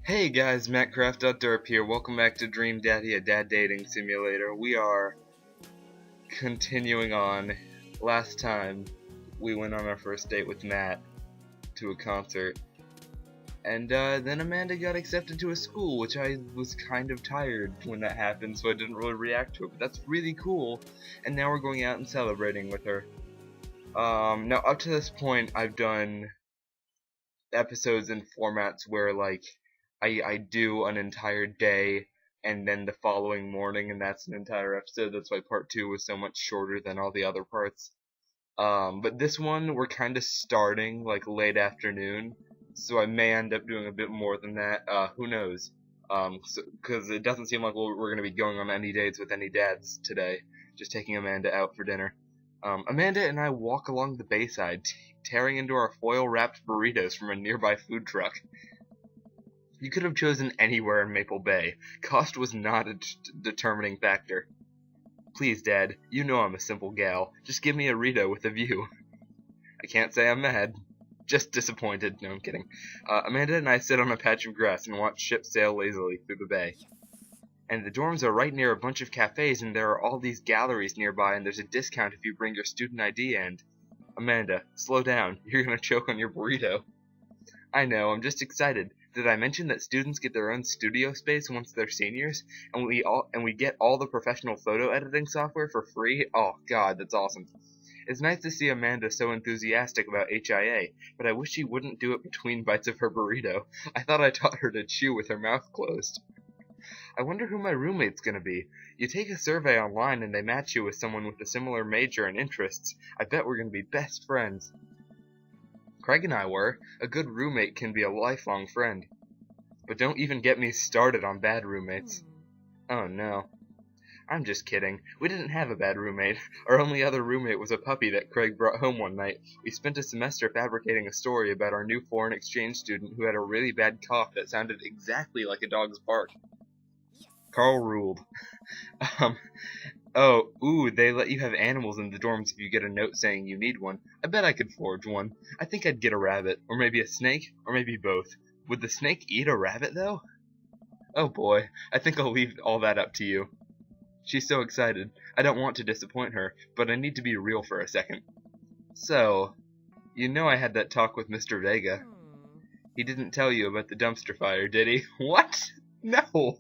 Hey guys, MattCraft.derp here. Welcome back to Dream Daddy, a dad dating simulator. We are continuing on. Last time, we went on our first date with Matt to a concert. And then Amanda got accepted to a school, which I was kind of tired when that happened, so I didn't really react to it. But that's really cool. And now we're going out and celebrating with her. Now up to this point, I've done episodes in formats where, like, I do an entire day and then the following morning, and that's an entire episode. That's why part 2 was so much shorter than all the other parts. But this one, we're kind of starting like late afternoon, so I may end up doing a bit more than that. Who knows? Because it doesn't seem like we're going to be going on any dates with any dads today. Just taking Amanda out for dinner. Amanda and I walk along the bayside, tearing into our foil-wrapped burritos from a nearby food truck. You could have chosen anywhere in Maple Bay. Cost was not a determining factor. Please, Dad, you know I'm a simple gal. Just give me a Rito with a view. I can't say I'm mad. Just disappointed. No, I'm kidding. Amanda and I sit on a patch of grass and watch ships sail lazily through the bay. And the dorms are right near a bunch of cafes, and there are all these galleries nearby, and there's a discount if you bring your student ID and... Amanda, slow down. You're gonna choke on your burrito. I know, I'm just excited. Did I mention that students get their own studio space once they're seniors, and we get all the professional photo editing software for free? Oh God, that's awesome. It's nice to see Amanda so enthusiastic about HIA, but I wish she wouldn't do it between bites of her burrito. I thought I taught her to chew with her mouth closed. I wonder who my roommate's gonna be. You take a survey online and they match you with someone with a similar major and interests. I bet we're gonna be best friends. Craig and I were. A good roommate can be a lifelong friend. But don't even get me started on bad roommates. Oh no. I'm just kidding. We didn't have a bad roommate. Our only other roommate was a puppy that Craig brought home one night. We spent a semester fabricating a story about our new foreign exchange student who had a really bad cough that sounded exactly like a dog's bark. Carl ruled. They let you have animals in the dorms if you get a note saying you need one. I bet I could forge one. I think I'd get a rabbit, or maybe a snake, or maybe both. Would the snake eat a rabbit, though? Oh boy, I think I'll leave all that up to you. She's so excited. I don't want to disappoint her, but I need to be real for a second. So, you know I had that talk with Mr. Vega. He didn't tell you about the dumpster fire, did he? What? No!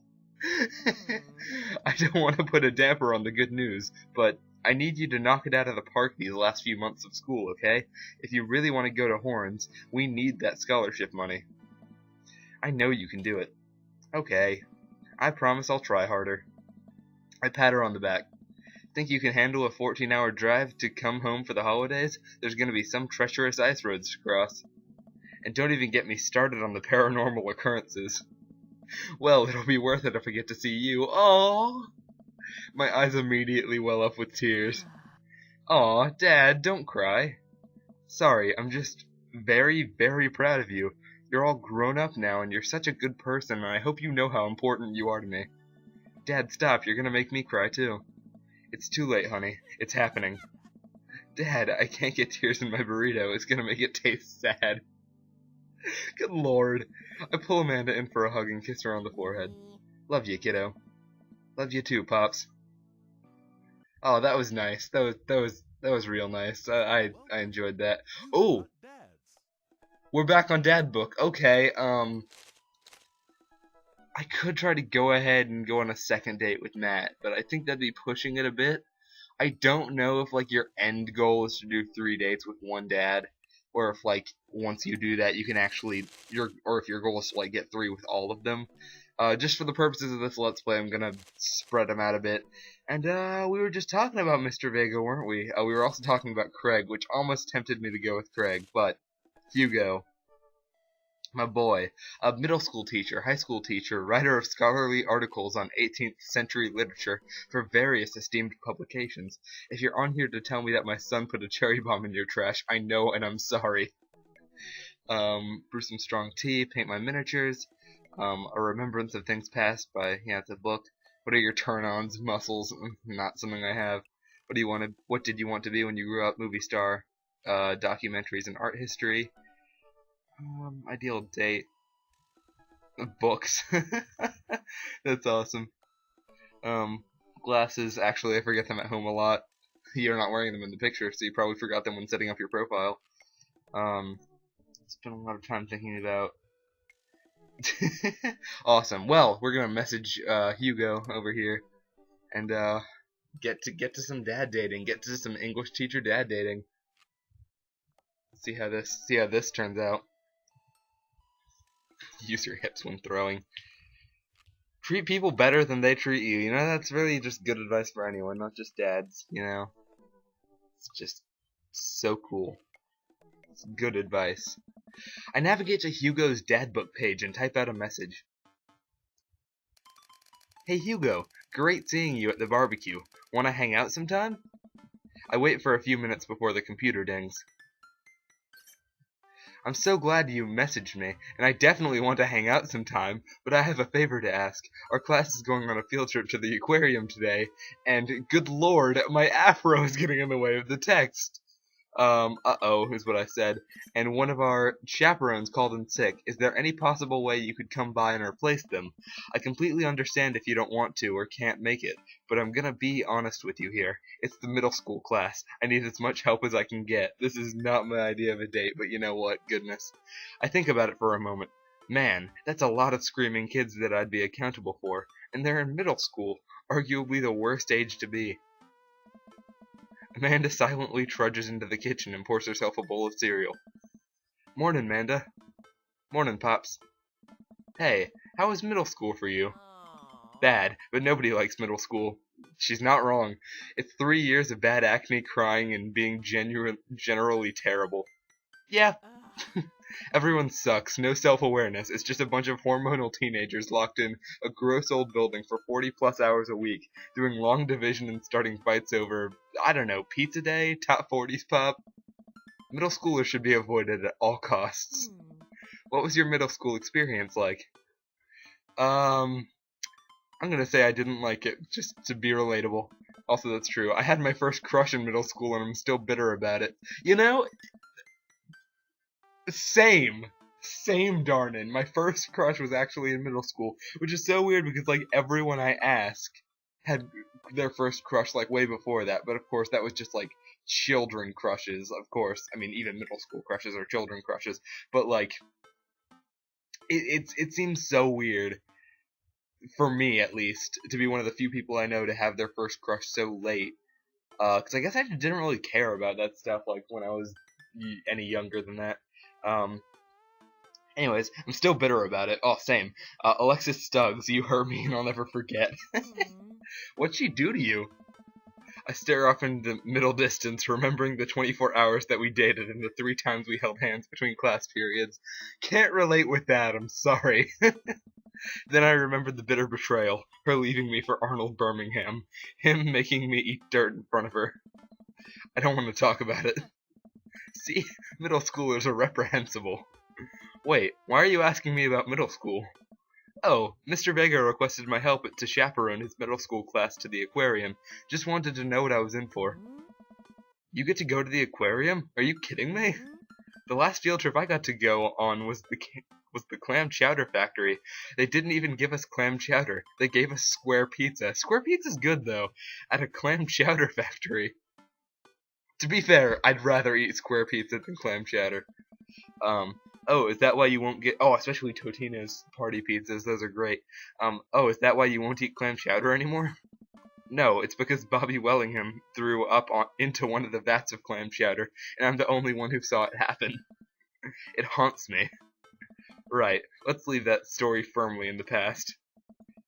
I don't want to put a damper on the good news, but I need you to knock it out of the park these last few months of school, okay? If you really want to go to Horns, we need that scholarship money. I know you can do it. Okay. I promise I'll try harder. I pat her on the back. Think you can handle a 14-hour drive to come home for the holidays? There's going to be some treacherous ice roads to cross. And don't even get me started on the paranormal occurrences. Well, it'll be worth it if I get to see you. Aww! My eyes immediately well up with tears. Aw, Dad, don't cry. Sorry, I'm just very, very proud of you. You're all grown up now, and you're such a good person, and I hope you know how important you are to me. Dad, stop, you're gonna make me cry too. It's too late, honey. It's happening. Dad, I can't get tears in my burrito. It's gonna make it taste sad. Good lord. I pull Amanda in for a hug and kiss her on the forehead. Love you, kiddo. Love you too, Pops. Oh, that was nice. That was real nice. I enjoyed that. Oh! We're back on Dad Book. Okay, I could try to go ahead and go on a second date with Matt, but I think that'd be pushing it a bit. I don't know if, like, your end goal is to do 3 dates with one dad, or if, like, once you do that, you can actually, or if your goal is to, like, get 3 with all of them. Just for the purposes of this Let's Play, I'm gonna spread them out a bit. And, we were just talking about Mr. Vega, weren't we? We were also talking about Craig, which almost tempted me to go with Craig, but Hugo, my boy, a middle school teacher, high school teacher, writer of scholarly articles on 18th century literature for various esteemed publications. If you're on here to tell me that my son put a cherry bomb in your trash, I know and I'm sorry. Brew some strong tea, paint my miniatures, a remembrance of things past by, yeah, it's a book. What are your turn-ons, muscles? Not something I have. What did you want to be when you grew up? Movie star, documentaries and art history. Ideal date. Books. That's awesome. Glasses, actually I forget them at home a lot. You're not wearing them in the picture, so you probably forgot them when setting up your profile. Spent a lot of time thinking about. Awesome. Well, we're gonna message Hugo over here and get to some dad dating. Get to some English teacher dad dating. See how this turns out. Use your hips when throwing. Treat people better than they treat you. You know, that's really just good advice for anyone, not just dads. You know, it's just so cool. It's good advice. I navigate to Hugo's dad book page and type out a message. Hey Hugo, great seeing you at the barbecue. Wanna hang out sometime? I wait for a few minutes before the computer dings. I'm so glad you messaged me, and I definitely want to hang out sometime, but I have a favor to ask. Our class is going on a field trip to the aquarium today, and good lord, my afro is getting in the way of the text. Uh-oh, is what I said. And one of our chaperones called in sick. Is there any possible way you could come by and replace them? I completely understand if you don't want to or can't make it, but I'm gonna be honest with you here. It's the middle school class. I need as much help as I can get. This is not my idea of a date, but you know what? Goodness. I think about it for a moment. Man, that's a lot of screaming kids that I'd be accountable for. And they're in middle school, arguably the worst age to be. Amanda silently trudges into the kitchen and pours herself a bowl of cereal. Morning, Manda. Morning, Pops. Hey, how was middle school for you? Bad, but nobody likes middle school. She's not wrong. It's 3 years of bad acne, crying, and being generally terrible. Yeah. Everyone sucks, no self-awareness. It's just a bunch of hormonal teenagers locked in a gross old building for 40-plus hours a week, doing long division and starting fights over, I don't know, pizza day, top 40s pop. Middle schoolers should be avoided at all costs. What was your middle school experience like? I'm gonna say I didn't like it, just to be relatable. Also, that's true. I had my first crush in middle school and I'm still bitter about it. You know, Same, darnin'. My first crush was actually in middle school, which is so weird because like everyone I ask had their first crush like way before that, but of course that was just like children crushes. Of course, I mean even middle school crushes are children crushes, but like it seems so weird for me at least to be one of the few people I know to have their first crush so late. 'Cause I guess I didn't really care about that stuff like when I was any younger than that. Anyways, I'm still bitter about it. Oh, same. Alexis Stuggs, you hurt me and I'll never forget. What'd she do to you? I stare off into the middle distance, remembering the 24 hours that we dated and the 3 times we held hands between class periods. Can't relate with that, I'm sorry. Then I remembered the bitter betrayal, her leaving me for Arnold Birmingham, him making me eat dirt in front of her. I don't want to talk about it. See, middle schoolers are reprehensible. Wait, why are you asking me about middle school? Oh, Mr. Vega requested my help to chaperone his middle school class to the aquarium. Just wanted to know what I was in for. You get to go to the aquarium? Are you kidding me? The last field trip I got to go on was the clam chowder factory. They didn't even give us clam chowder. They gave us square pizza. Square pizza's good, though, at a clam chowder factory. To be fair, I'd rather eat square pizza than clam chowder. Oh, is that why you won't get... Oh, especially Totino's party pizzas. Those are great. Oh, is that why you won't eat clam chowder anymore? No, it's because Bobby Wellingham threw up into one of the vats of clam chowder, and I'm the only one who saw it happen. It haunts me. Right, let's leave that story firmly in the past.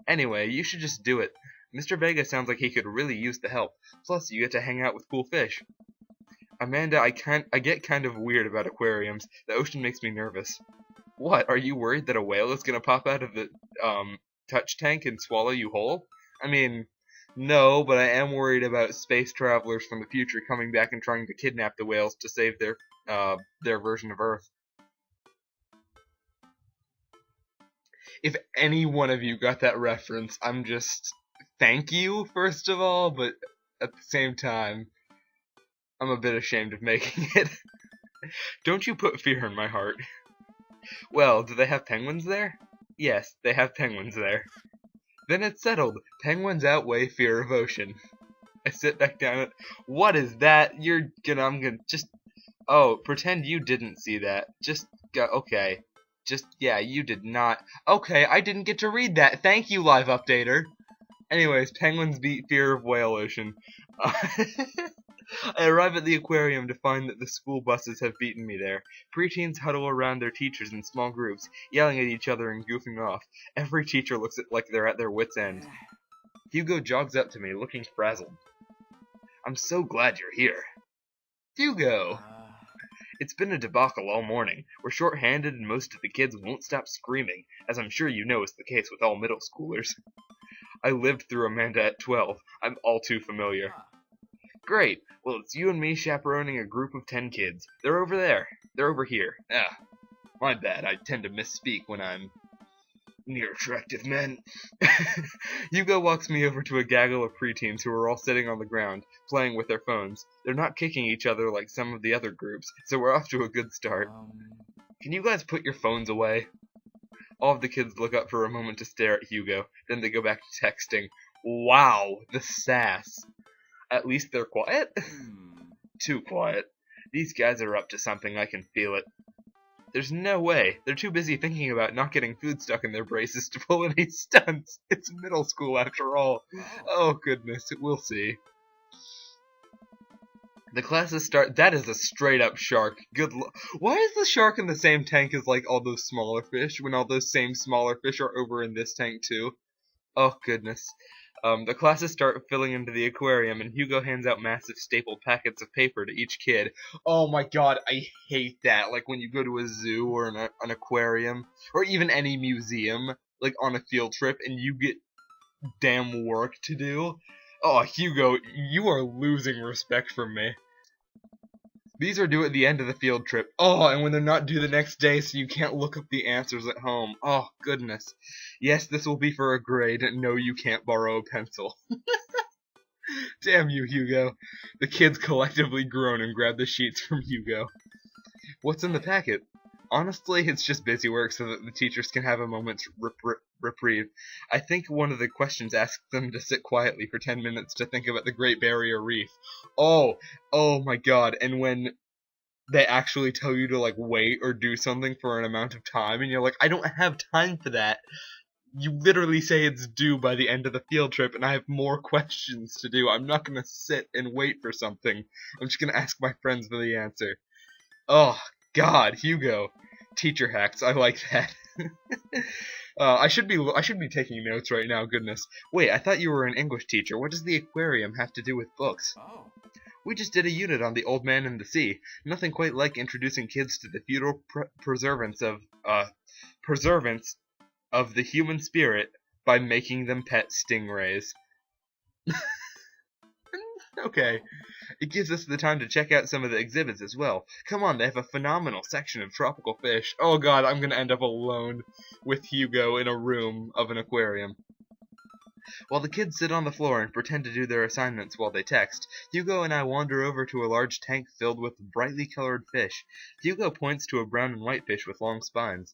Anyway, you should just do it. Mr. Vega sounds like he could really use the help. Plus, you get to hang out with cool fish. Amanda, I get kind of weird about aquariums. The ocean makes me nervous. What, are you worried that a whale is gonna pop out of the, touch tank and swallow you whole? I mean, no, but I am worried about space travelers from the future coming back and trying to kidnap the whales to save their version of Earth. If any one of you got that reference, I'm just... Thank you, first of all, but at the same time... I'm a bit ashamed of making it. Don't you put fear in my heart. Well, do they have penguins there? Yes, they have penguins there. Then it's settled. Penguins outweigh fear of ocean. I sit back down. What is that? I'm gonna just. Oh, pretend you didn't see that. Just go. Okay. Yeah, you did not. Okay, I didn't get to read that. Thank you, live updater. Anyways, penguins beat fear of whale ocean. I arrive at the aquarium to find that the school buses have beaten me there. Preteens huddle around their teachers in small groups, yelling at each other and goofing off. Every teacher looks like they're at their wits' end. Hugo jogs up to me, looking frazzled. I'm so glad you're here. Hugo! It's been a debacle all morning. We're short-handed and most of the kids won't stop screaming, as I'm sure you know is the case with all middle schoolers. I lived through Amanda at 12. I'm all too familiar. Great. Well, it's you and me chaperoning a group of 10 kids. They're over there. They're over here. My bad. I tend to misspeak when I'm near attractive men. Hugo walks me over to a gaggle of preteens who are all sitting on the ground, playing with their phones. They're not kicking each other like some of the other groups, so we're off to a good start. Can you guys put your phones away? All of the kids look up for a moment to stare at Hugo, then they go back to texting. Wow, the sass. At least they're quiet? Too quiet. These guys are up to something, I can feel it. There's no way. They're too busy thinking about not getting food stuck in their braces to pull any stunts. It's middle school after all. Oh goodness, we'll see. The classes start. That is a straight up shark. Why is the shark in the same tank as like all those smaller fish when all those same smaller fish are over in this tank too? Oh goodness. The classes start filling into the aquarium, and Hugo hands out massive stapled packets of paper to each kid. Oh my god, I hate that. Like when you go to a zoo or an aquarium, or even any museum, like on a field trip, and you get damn work to do. Oh, Hugo, you are losing respect from me. These are due at the end of the field trip. Oh, and when they're not due the next day, so you can't look up the answers at home. Oh, goodness. Yes, this will be for a grade. No, you can't borrow a pencil. Damn you, Hugo. The kids collectively groan and grab the sheets from Hugo. What's in the packet? Honestly, it's just busy work so that the teachers can have a moment's reprieve. I think one of the questions asks them to sit quietly for 10 minutes to think about the Great Barrier Reef. Oh my god, and when they actually tell you to like wait or do something for an amount of time, and you're like, I don't have time for that. You literally say it's due by the end of the field trip, and I have more questions to do. I'm not going to sit and wait for something. I'm just going to ask my friends for the answer. Oh, God, Hugo. Teacher hacks, I like that. I should be taking notes right now, goodness. Wait, I thought you were an English teacher. What does the aquarium have to do with books? We just did a unit on the old man and the sea. Nothing quite like introducing kids to the feudal preservance of the human spirit by making them pet stingrays. Okay. It gives us the time to check out some of the exhibits as well. Come on, they have a phenomenal section of tropical fish. Oh god, I'm gonna end up alone with Hugo in a room of an aquarium. While the kids sit on the floor and pretend to do their assignments while they text, Hugo and I wander over to a large tank filled with brightly colored fish. Hugo points to a brown and white fish with long spines.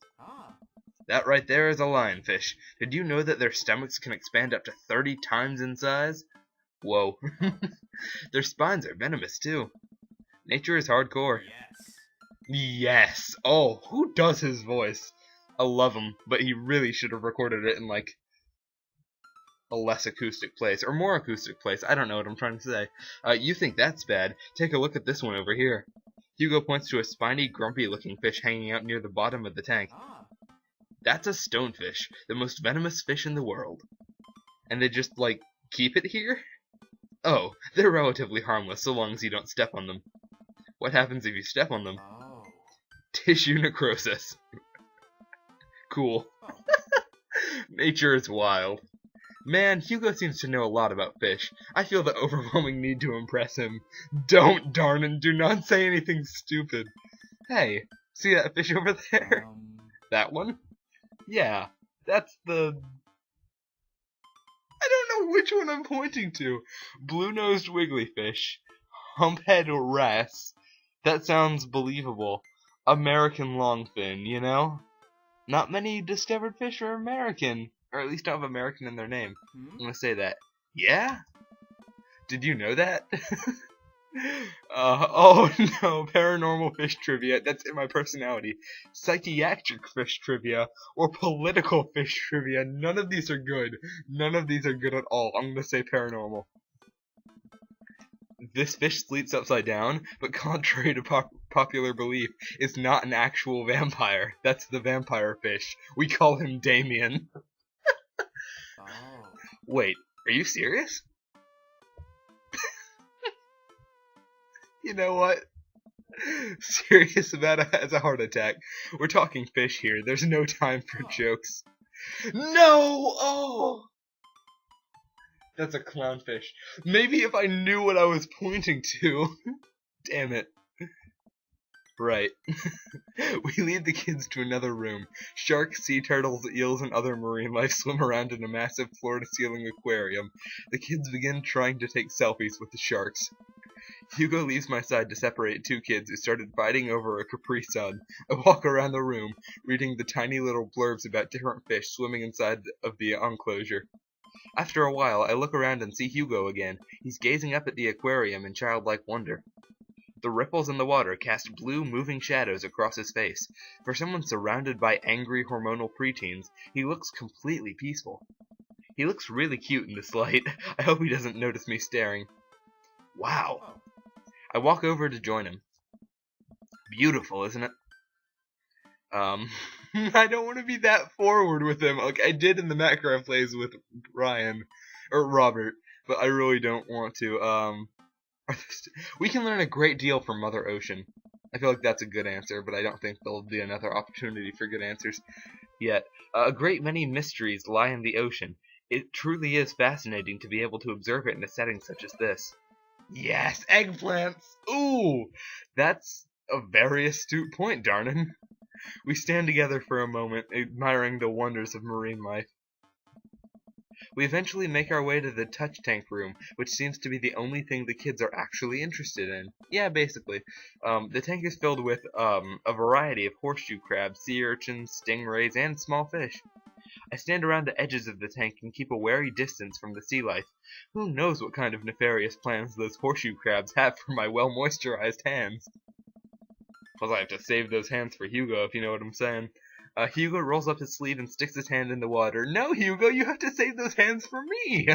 That right there is a lionfish. Did you know that their stomachs can expand up to 30 times in size? Whoa. Their spines are venomous too. Nature is hardcore. Yes. Oh, who does his voice? I love him, but he really should have recorded it in like a less acoustic place, or more acoustic place. I don't know what I'm trying to say. You think that's bad? Take a look at this one over here. Hugo points to a spiny, grumpy-looking fish hanging out near the bottom of the tank. That's a stonefish, the most venomous fish in the world. And they just, like, keep it here? Oh, they're relatively harmless so long as you don't step on them. What happens if you step on them? Tissue necrosis. Cool. Nature is wild. Man, Hugo seems to know a lot about fish. I feel the overwhelming need to impress him. Don't, darn, do not say anything stupid. Hey, see that fish over there? That one? Yeah, that's the... I don't know which one I'm pointing to. Blue-nosed wigglyfish. Humphead wrasse. That sounds believable. American longfin, you know? Not many discovered fish are American, or at least don't have American in their name. I'm gonna say that. Yeah? Did you know that? Oh no, paranormal fish trivia, that's in my personality. Psychiatric fish trivia, or political fish trivia, none of these are good. None of these are good at all. I'm gonna say paranormal. This fish sleeps upside down, but contrary to popular belief, is not an actual vampire. That's the vampire fish. We call him Damien. Oh. Wait, are you serious? You know what? Serious about it as a heart attack. We're talking fish here. There's no time for jokes. No! Oh! That's a clownfish. Maybe if I knew what I was pointing to. Damn it. Right. We lead the kids to another room. Sharks, sea turtles, eels, and other marine life swim around in a massive floor-to-ceiling aquarium. The kids begin trying to take selfies with the sharks. Hugo leaves my side to separate two kids who started fighting over a Capri Sun. I walk around the room, reading the tiny little blurbs about different fish swimming inside of the enclosure. After a while, I look around and see Hugo again. He's gazing up at the aquarium in childlike wonder. The ripples in the water cast blue, moving shadows across his face. For someone surrounded by angry, hormonal preteens, he looks completely peaceful. He looks really cute in this light. I hope he doesn't notice me staring. Wow. I walk over to join him. Beautiful, isn't it? I don't want to be that forward with him, like I did in the Minecraft plays with Ryan, or Robert, but I really don't want to. We can learn a great deal from Mother Ocean. I feel like that's a good answer, but I don't think there'll be another opportunity for good answers yet. A great many mysteries lie in the ocean. It truly is fascinating to be able to observe it in a setting such as this. Yes, eggplants! Ooh! That's a very astute point, Darnan. We stand together for a moment, admiring the wonders of marine life. We eventually make our way to the touch tank room, which seems to be the only thing the kids are actually interested in. Yeah, basically. The tank is filled with a variety of horseshoe crabs, sea urchins, stingrays, and small fish. I stand around the edges of the tank and keep a wary distance from the sea life. Who knows what kind of nefarious plans those horseshoe crabs have for my well-moisturized hands. Plus I have to save those hands for Hugo, if you know what I'm saying. Hugo rolls up his sleeve and sticks his hand in the water. No, Hugo, you have to save those hands for me!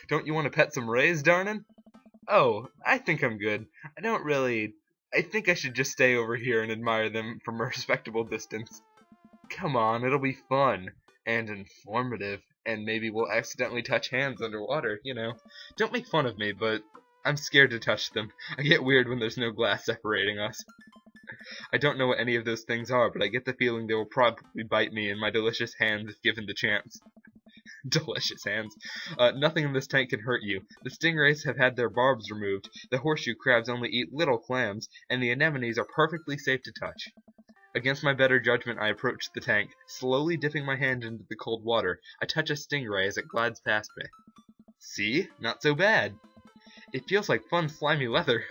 Don't you want to pet some rays, Darnan? Oh, I think I'm good. I think I should just stay over here and admire them from a respectable distance. Come on, it'll be fun. And informative. And maybe we'll accidentally touch hands underwater, you know. Don't make fun of me, but I'm scared to touch them. I get weird when there's no glass separating us. I don't know what any of those things are, but I get the feeling they will probably bite me in my delicious hands if given the chance. Delicious hands. Nothing in this tank can hurt you. The stingrays have had their barbs removed, the horseshoe crabs only eat little clams, and the anemones are perfectly safe to touch. Against my better judgment, I approach the tank, slowly dipping my hand into the cold water. I touch a stingray as it glides past me. See? Not so bad. It feels like fun, slimy leather.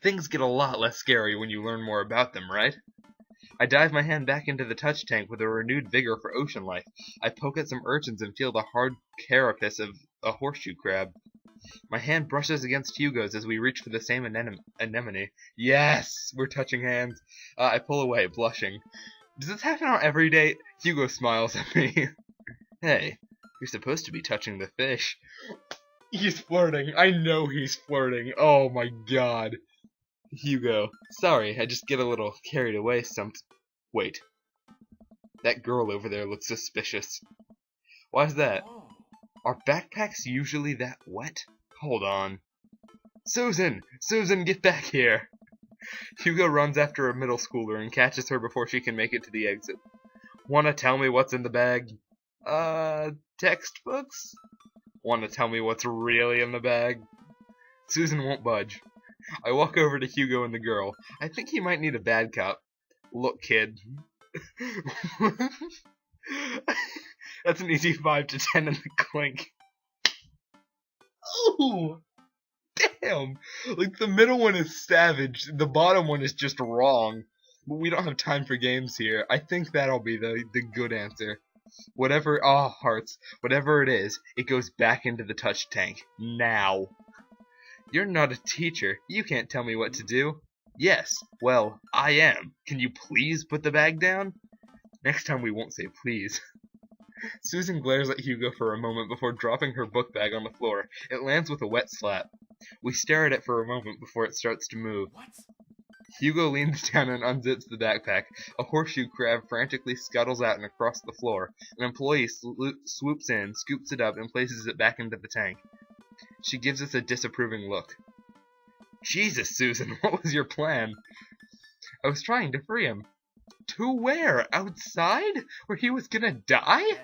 Things get a lot less scary when you learn more about them, right? I dive my hand back into the touch tank with a renewed vigor for ocean life. I poke at some urchins and feel the hard carapace of a horseshoe crab. My hand brushes against Hugo's as we reach for the same anemone. Yes! We're touching hands. I pull away, blushing. Does this happen on every date? Hugo smiles at me. Hey, you're supposed to be touching the fish. He's flirting. I know he's flirting. Oh my god. Hugo. Sorry, I just get a little carried away Wait. That girl over there looks suspicious. Why's that? Are backpacks usually that wet? Hold on. Susan! Susan, get back here! Hugo runs after a middle schooler and catches her before she can make it to the exit. Wanna tell me what's in the bag? Textbooks? Wanna tell me what's really in the bag? Susan won't budge. I walk over to Hugo and the girl. I think he might need a bad cop. Look, kid. That's an easy 5 to 10 in the clink. Oh! Damn! Like, the middle one is savage, the bottom one is just wrong. But we don't have time for games here. I think that'll be the good answer. Whatever, oh, hearts. Whatever it is, it goes back into the touch tank. Now. You're not a teacher. You can't tell me what to do. Yes, well, I am. Can you please put the bag down? Next time we won't say please. Susan glares at Hugo for a moment before dropping her book bag on the floor. It lands with a wet slap. We stare at it for a moment before it starts to move. What? Hugo leans down and unzips the backpack. A horseshoe crab frantically scuttles out and across the floor. An employee swoops in, scoops it up, and places it back into the tank. She gives us a disapproving look. Jesus, Susan, what was your plan? I was trying to free him. To where? Outside? Where he was gonna die?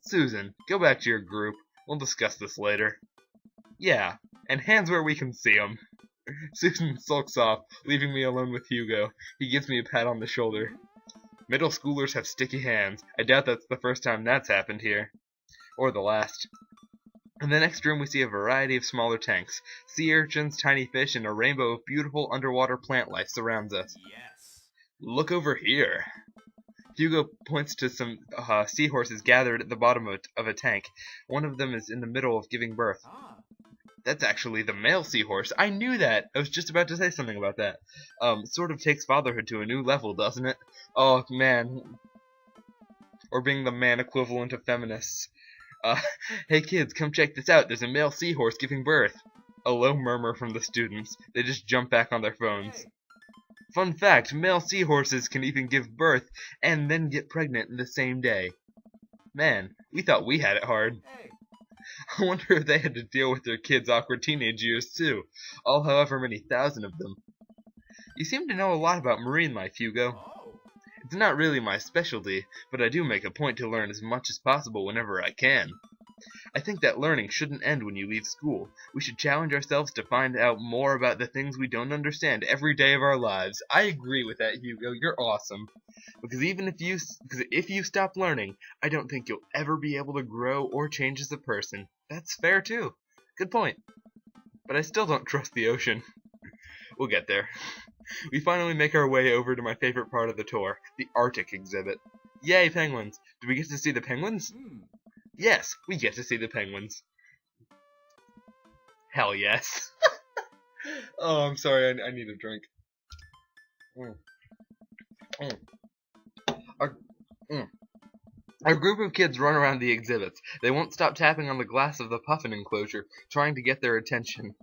Susan, go back to your group. We'll discuss this later. Yeah, and hands where we can see 'em. Susan sulks off, leaving me alone with Hugo. He gives me a pat on the shoulder. Middle schoolers have sticky hands. I doubt that's the first time that's happened here. Or the last. In the next room we see a variety of smaller tanks. Sea urchins, tiny fish, and a rainbow of beautiful underwater plant life surrounds us. Yes. Look over here. Hugo points to some seahorses gathered at the bottom of a tank. One of them is in the middle of giving birth. Ah. That's actually the male seahorse. I knew that. I was just about to say something about that. Sort of takes fatherhood to a new level, doesn't it? Oh, man. Or being the man equivalent of feminists. Hey kids, come check this out. There's a male seahorse giving birth. A low murmur from the students. They just jump back on their phones. Hey. Fun fact, male seahorses can even give birth and then get pregnant in the same day. Man, we thought we had it hard. Hey. I wonder if they had to deal with their kids' awkward teenage years too, all however many thousand of them. You seem to know a lot about marine life, Hugo. Oh. It's not really my specialty, but I do make a point to learn as much as possible whenever I can. I think that learning shouldn't end when you leave school. We should challenge ourselves to find out more about the things we don't understand every day of our lives. I agree with that, Hugo. You're awesome. Because if you stop learning, I don't think you'll ever be able to grow or change as a person. That's fair too. Good point. But I still don't trust the ocean. We'll get there. We finally make our way over to my favorite part of the tour, the Arctic exhibit. Yay, penguins! Did we get to see the penguins? Hmm. Yes, we get to see the penguins. Hell yes. Oh, I'm sorry, I need a drink. Our group of kids run around the exhibits. They won't stop tapping on the glass of the puffin enclosure, trying to get their attention.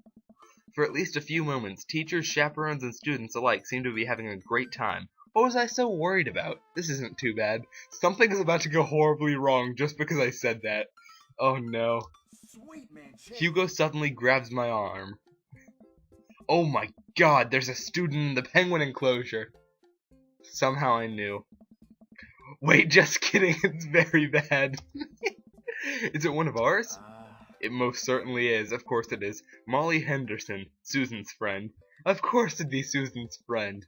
For at least a few moments, teachers, chaperones, and students alike seem to be having a great time. What was I so worried about? This isn't too bad. Something is about to go horribly wrong just because I said that. Oh no. Sweet man. Hugo suddenly grabs my arm. Oh my god, there's a student in the penguin enclosure. Somehow I knew. Wait, just kidding, it's very bad. Is it one of ours? It most certainly is, of course it is. Molly Henderson, Susan's friend. Of course it'd be Susan's friend.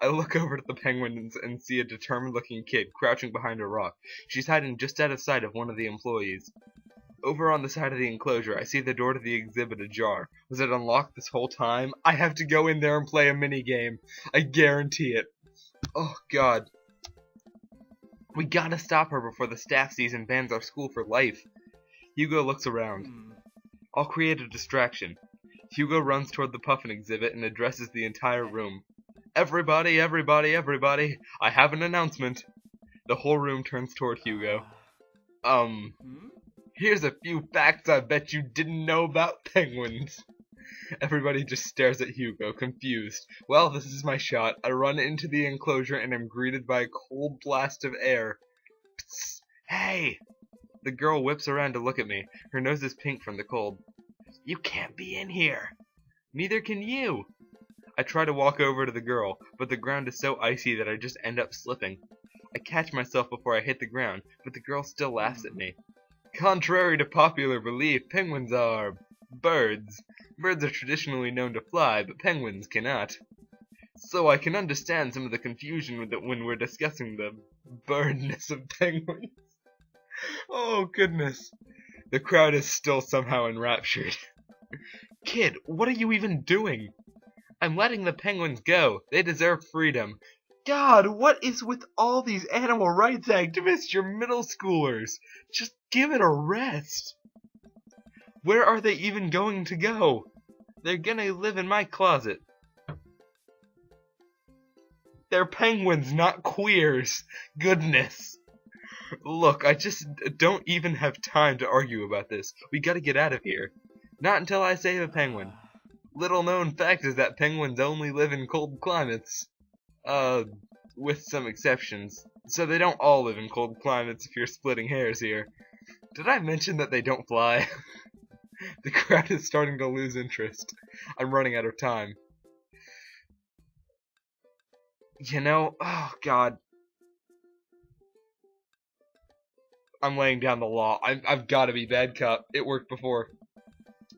I look over at the penguins and see a determined-looking kid crouching behind a rock. She's hiding just out of sight of one of the employees. Over on the side of the enclosure, I see the door to the exhibit ajar. Was it unlocked this whole time? I have to go in there and play a mini-game. I guarantee it. Oh, God. We gotta stop her before the staff season bans our school for life. Hugo looks around. I'll create a distraction. Hugo runs toward the puffin exhibit and addresses the entire room. Everybody, everybody, everybody, I have an announcement. The whole room turns toward Hugo. Here's a few facts I bet you didn't know about penguins. Everybody just stares at Hugo, confused. Well, this is my shot. I run into the enclosure and am greeted by a cold blast of air. Psst, hey! The girl whips around to look at me. Her nose is pink from the cold. You can't be in here. Neither can you. I try to walk over to the girl, but the ground is so icy that I just end up slipping. I catch myself before I hit the ground, but the girl still laughs at me. Contrary to popular belief, penguins are birds. Birds are traditionally known to fly, but penguins cannot. So I can understand some of the confusion with it when we're discussing the birdness of penguins. Oh, goodness. The crowd is still somehow enraptured. Kid, what are you even doing? I'm letting the penguins go. They deserve freedom. God, what is with all these animal rights activists? You're middle schoolers. Just give it a rest. Where are they even going to go? They're gonna live in my closet. They're penguins, not queers. Goodness. Look, I just don't even have time to argue about this. We gotta get out of here. Not until I save a penguin. Little known fact is that penguins only live in cold climates. With some exceptions. So they don't all live in cold climates if you're splitting hairs here. Did I mention that they don't fly? The crowd is starting to lose interest. I'm running out of time. You know, oh god. I'm laying down the law. I've got to be bad cop. It worked before.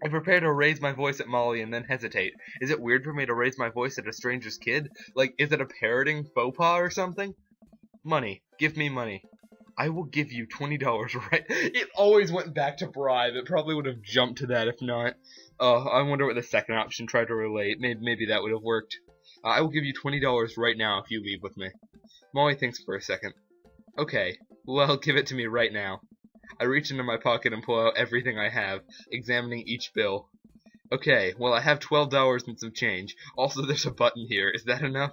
I prepare to raise my voice at Molly and then hesitate. Is it weird for me to raise my voice at a stranger's kid? Like, is it a parroting faux pas or something? Money. Give me money. I will give you $20, right? It always went back to bribe. It probably would have jumped to that if not. I wonder what the second option tried to relate. Maybe that would have worked. I will give you $20 right now if you leave with me. Molly thinks for a second. Okay, well, give it to me right now. I reach into my pocket and pull out everything I have, examining each bill. Okay, well, I have $12 and some change. Also, there's a button here. Is that enough?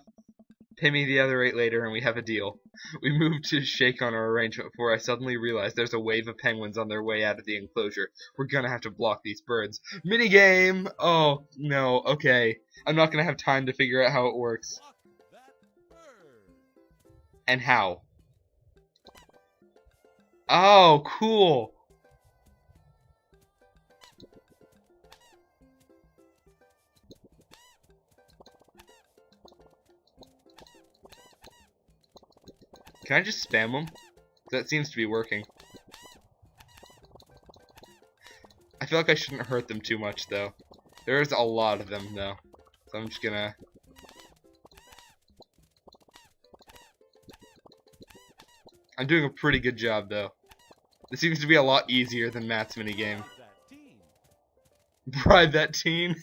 Pay me the other 8 later and we have a deal. We move to shake on our arrangement before I suddenly realize there's a wave of penguins on their way out of the enclosure. We're gonna have to block these birds. Minigame! Oh, no, okay. I'm not gonna have time to figure out how it works. And how? Oh, cool! Can I just spam them? That seems to be working. I feel like I shouldn't hurt them too much, though. There's a lot of them, though. So I'm just gonna... I'm doing a pretty good job, though. This seems to be a lot easier than Matt's minigame. Bribe that teen.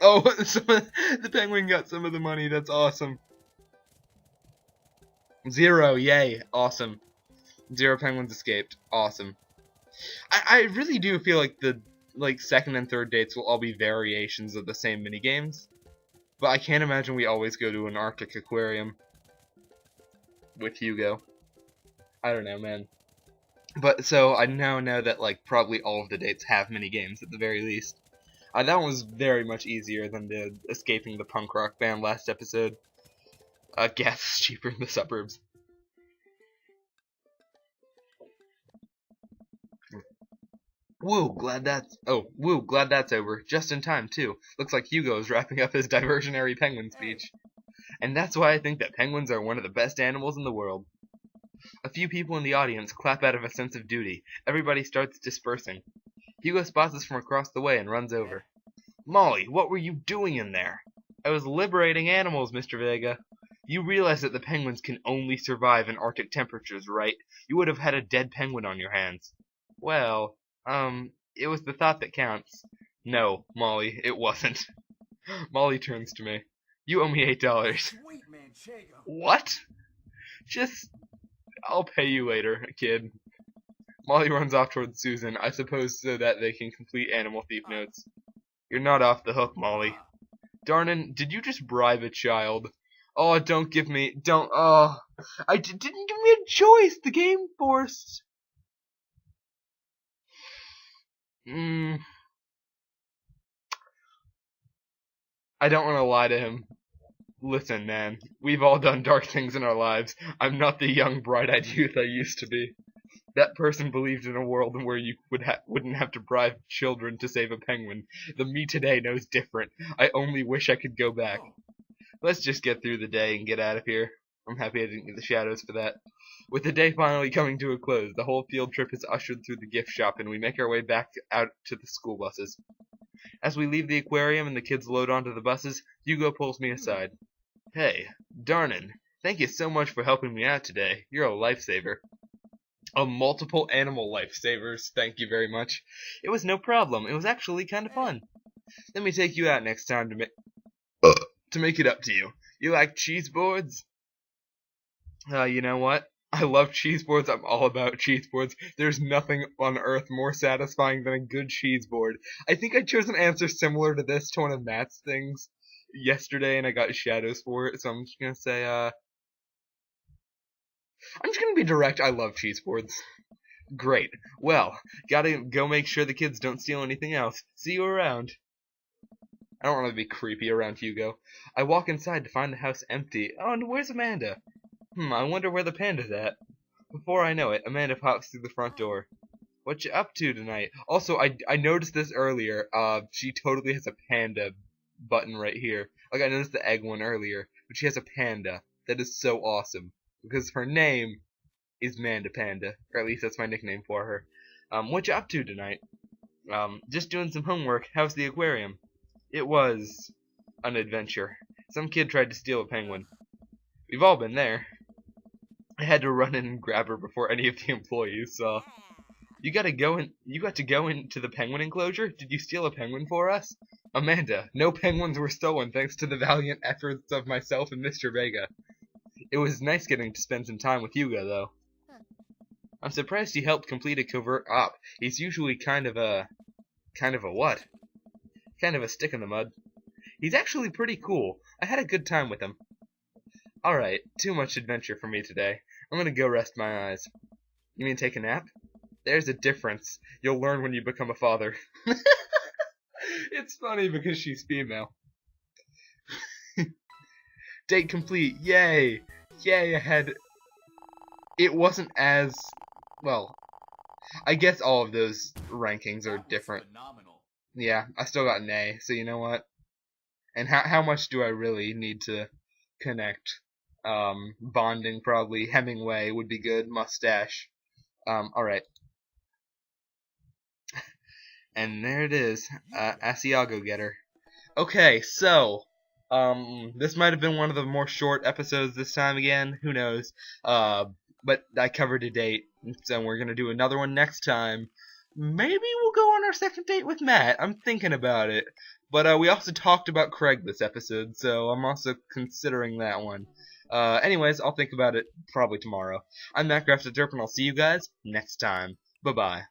Oh, the penguin got some of the money. That's awesome. 0, yay, awesome. 0 penguins escaped, awesome. I really do feel like the second and third dates will all be variations of the same minigames, but I can't imagine we always go to an Arctic aquarium with Hugo. I don't know, man. But so I now know that probably all of the dates have minigames at the very least. That one was very much easier than the escaping the punk rock band last episode. Gas is cheaper in the suburbs. Woo, glad that's over. Just in time, too. Looks like Hugo is wrapping up his diversionary penguin speech. And that's why I think that penguins are one of the best animals in the world. A few people in the audience clap out of a sense of duty. Everybody starts dispersing. Hugo spots us from across the way and runs over. Molly, what were you doing in there? I was liberating animals, Mr. Vega. You realize that the penguins can only survive in Arctic temperatures, right? You would have had a dead penguin on your hands. Well, it was the thought that counts. No, Molly, it wasn't. Molly turns to me. You owe me $8. What? I'll pay you later, kid. Molly runs off towards Susan, I suppose so that they can complete Animal Thief notes. You're not off the hook, Molly. Darnin, did you just bribe a child? Oh, I didn't give me a choice. The game forced. I don't want to lie to him. Listen, man, we've all done dark things in our lives. I'm not the young, bright-eyed youth I used to be. That person believed in a world where you wouldn't have to bribe children to save a penguin. The me today knows different. I only wish I could go back. Let's just get through the day and get out of here. I'm happy I didn't get the shadows for that. With the day finally coming to a close, the whole field trip is ushered through the gift shop and we make our way back out to the school buses. As we leave the aquarium and the kids load onto the buses, Hugo pulls me aside. Hey, Darnin, thank you so much for helping me out today. You're a lifesaver. Multiple animal lifesavers, thank you very much. It was no problem. It was actually kind of fun. Let me take you out next time to to make it up to you. You like cheese boards? You know what? I love cheese boards. I'm all about cheese boards. There's nothing on earth more satisfying than a good cheese board. I think I chose an answer similar to this to one of Matt's things yesterday, and I got shadows for it, so I'm just gonna say, I'm just gonna be direct. I love cheese boards. Great. Well, gotta go make sure the kids don't steal anything else. See you around. I don't want to be creepy around Hugo. I walk inside to find the house empty. Oh, and where's Amanda? I wonder where the panda's at. Before I know it, Amanda pops through the front door. What you up to tonight? Also, I noticed this earlier. She totally has a panda button right here. Like, I noticed the egg one earlier, but she has a panda. That is so awesome. Because her name is Manda Panda. Or at least that's my nickname for her. What you up to tonight? Just doing some homework. How's the aquarium? It was an adventure. Some kid tried to steal a penguin. We've all been there. I had to run in and grab her before any of the employees saw. You got to go into the penguin enclosure? Did you steal a penguin for us? Amanda, no penguins were stolen thanks to the valiant efforts of myself and Mr. Vega. It was nice getting to spend some time with Hugo, though. I'm surprised he helped complete a covert op. He's usually kind of a what? Kind of a stick in the mud. He's actually pretty cool. I had a good time with him. Alright, too much adventure for me today. I'm gonna go rest my eyes. You mean take a nap? There's a difference. You'll learn when you become a father. It's funny because she's female. Date complete. Yay! Yay, ahead. It wasn't as... well, I guess all of those rankings are different. Phenomenal. Yeah, I still got an A, so you know what? And how much do I really need to connect? Bonding, probably. Hemingway would be good. Mustache. Alright. And there it is. Asiago Getter. Okay, so... this might have been one of the more short episodes this time again. Who knows? But I covered a date, so we're gonna do another one next time. Maybe we'll go on our second date with Matt. I'm thinking about it. But we also talked about Craig this episode, so I'm also considering that one. Anyways, I'll think about it probably tomorrow. I'm Matt Derp, and I'll see you guys next time. Bye-bye.